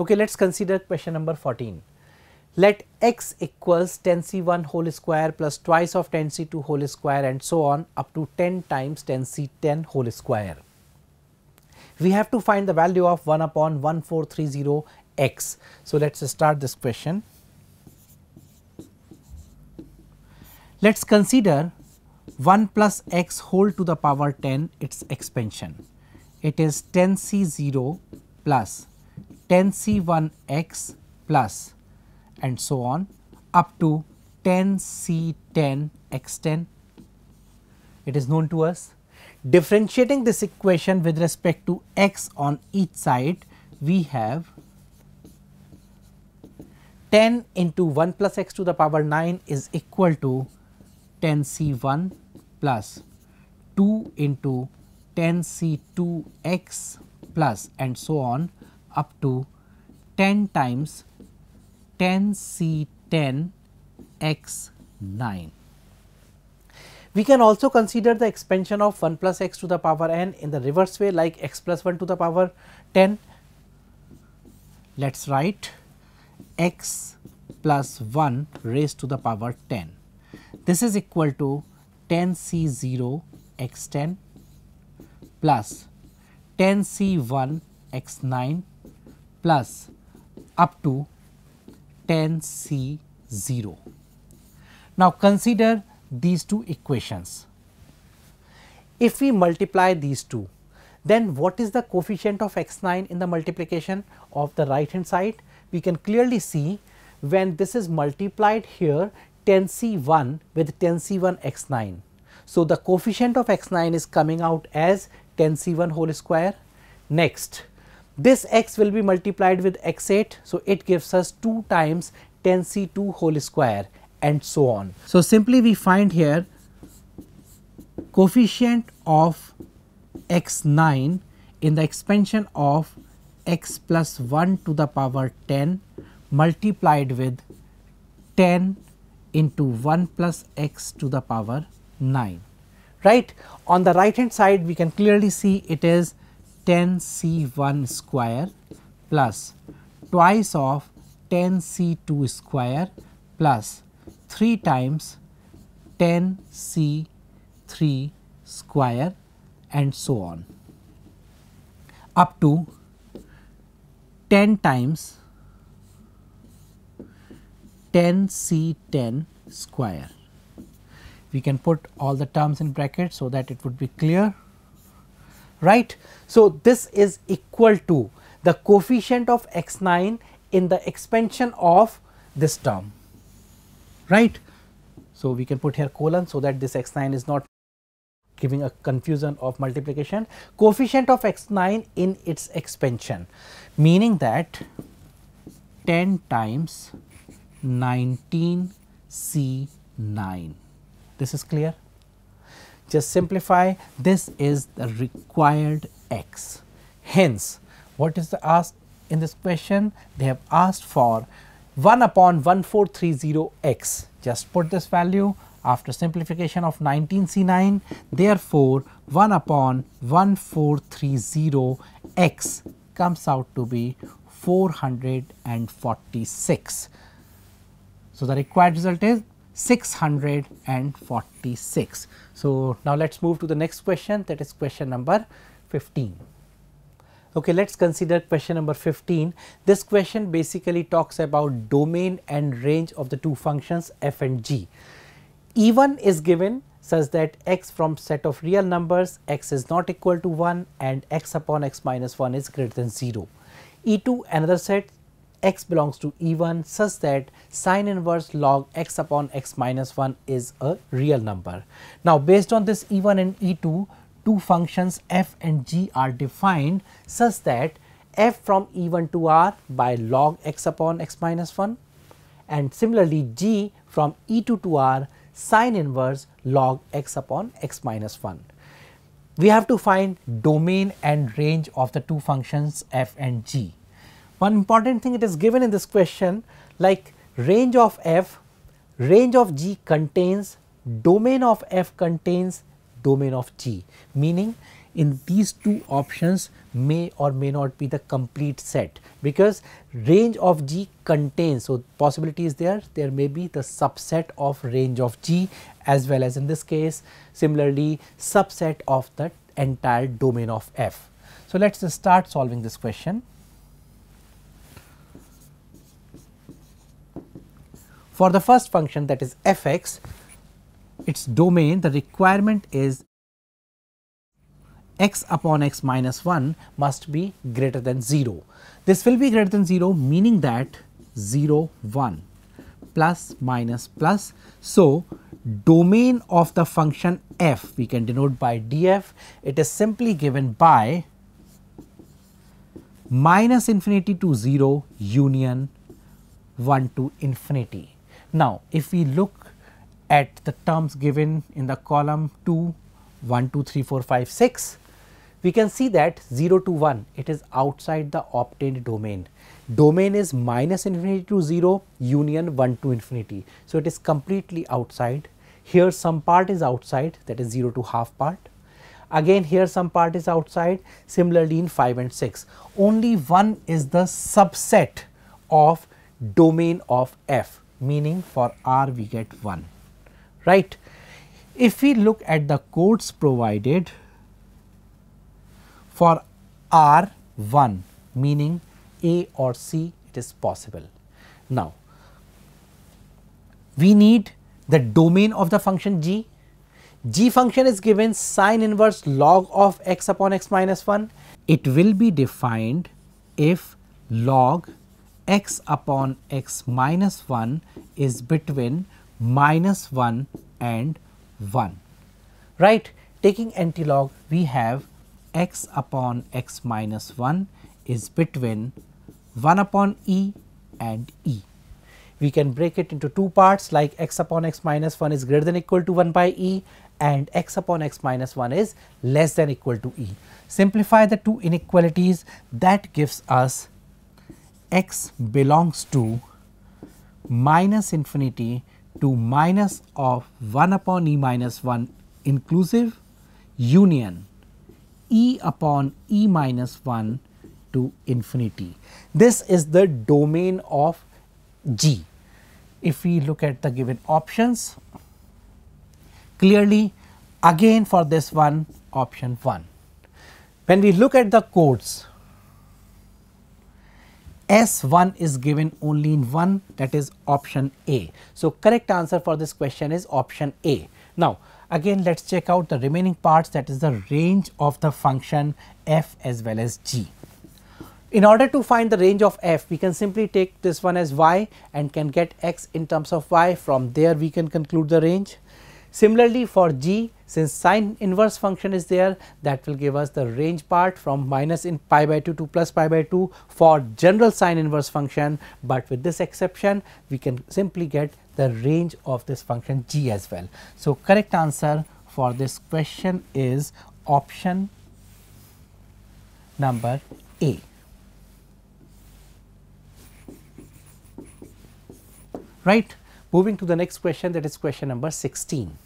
Okay, let's consider question number 14. Let x equals 10c1 whole square plus twice of 10c2 whole square and so on up to 10 times 10c10 whole square. We have to find the value of 1 upon 1430 x. So, let us start this question. Let us consider 1 plus x whole to the power 10 its expansion. It is 10c0 plus 10c1x plus and so on up to 10c10 x10. It is known to us. Differentiating this equation with respect to x on each side, we have 10 into 1 plus x to the power 9 is equal to 10c1 plus 2 into 10c2x plus and so on up to 10 times 10c10 x9. We can also consider the expansion of 1 plus x to the power n in the reverse way, like x plus 1 to the power 10. Let us write x plus 1 raised to the power 10. This is equal to 10c0 x10 plus 10c1 x9 plus up to 10c0. Now, consider these two equations. If we multiply these two, then what is the coefficient of x9 in the multiplication of the right hand side? We can clearly see when this is multiplied here 10c1 with 10c1 x9. So, the coefficient of x9 is coming out as 10c1 whole square. Next, this x will be multiplied with x8. So, it gives us 2 times 10c2 whole square and so on. So, simply we find here coefficient of x9 in the expansion of x plus 1 to the power 10 multiplied with 10 into 1 plus x to the power 9, right. On the right hand side we can clearly see it is 10c1 square plus twice of 10c2 square plus 3 times 10c3 square and so on up to 10 times 10c10 square. We can put all the terms in brackets so that it would be clear, right. So, this is equal to the coefficient of x9 in the expansion of this term, right. So, we can put here colon so that this x9 is not giving a confusion of multiplication. Coefficient of x9 in its expansion, meaning that 10 times 19c9. This is clear. Just simplify. This is the required x. Hence, what is the ask in this question? They have asked for 1 upon 1430 x. Just put this value after simplification of 19c9. Therefore, 1 upon 1430 x comes out to be 446. So, the required result is 646. So, now let us move to the next question, that is question number 15. Okay, let us consider question number 15. This question basically talks about domain and range of the two functions f and g. E1 is given such that x from set of real numbers x is not equal to 1 and x upon x minus 1 is greater than 0. E2 another set x belongs to E1 such that sine inverse log x upon x minus 1 is a real number. Now, based on this E1 and E2, two functions f and g are defined such that f from E1 to r by log x upon x minus 1 and similarly g from E2 to r sine inverse log x upon x minus 1. We have to find domain and range of the two functions f and g. One important thing, it is given in this question like range of f, range of g contains, domain of f contains domain of g, meaning in these two options may or may not be the complete set, because range of G contains, so possibility is there may be the subset of range of G as well as in this case similarly subset of the entire domain of F. So, let us start solving this question. For the first function, that is f(x), its domain, the requirement is x upon x minus 1 must be greater than 0. This will be greater than 0, meaning that 0 1 plus minus plus. So, domain of the function f we can denote by df. It is simply given by minus infinity to 0 union 1 to infinity. Now, if we look at the terms given in the column 2, 1, 2, 3, 4, 5, 6, we can see that 0 to 1, it is outside the obtained domain. Domain is minus infinity to 0 union 1 to infinity. So, it is completely outside. Here some part is outside, that is 0 to half part. Again here some part is outside, similarly in 5 and 6. Only 1 is the subset of domain of F, meaning for R we get 1, right. If we look at the codes provided for R 1, meaning A or C, it is possible. Now, we need the domain of the function G. G function is given sine inverse log of x upon x minus 1. It will be defined if log x upon x minus 1 is between minus 1 and 1, right. Taking antilog, we have x upon x minus 1 is between 1 upon e and e. We can break it into two parts, like x upon x minus 1 is greater than or equal to 1 by e and x upon x minus 1 is less than or equal to e. Simplify the two inequalities, that gives us x belongs to minus infinity to minus of 1 upon e minus 1 inclusive union e upon e minus 1 to infinity. This is the domain of G. If we look at the given options, clearly again for this one, option 1. When we look at the codes, S1 is given only in one, that is option A. So, correct answer for this question is option A. Now, again let us check out the remaining parts, that is the range of the function f as well as g. In order to find the range of f, we can simply take this one as y and can get x in terms of y. From there we can conclude the range. Similarly for g, since sine inverse function is there, that will give us the range part from minus in pi by 2 to plus pi by 2 for general sine inverse function, but with this exception we can simply get the range of this function g as well. So, correct answer for this question is option number A. Right. Moving to the next question, that is question number 16.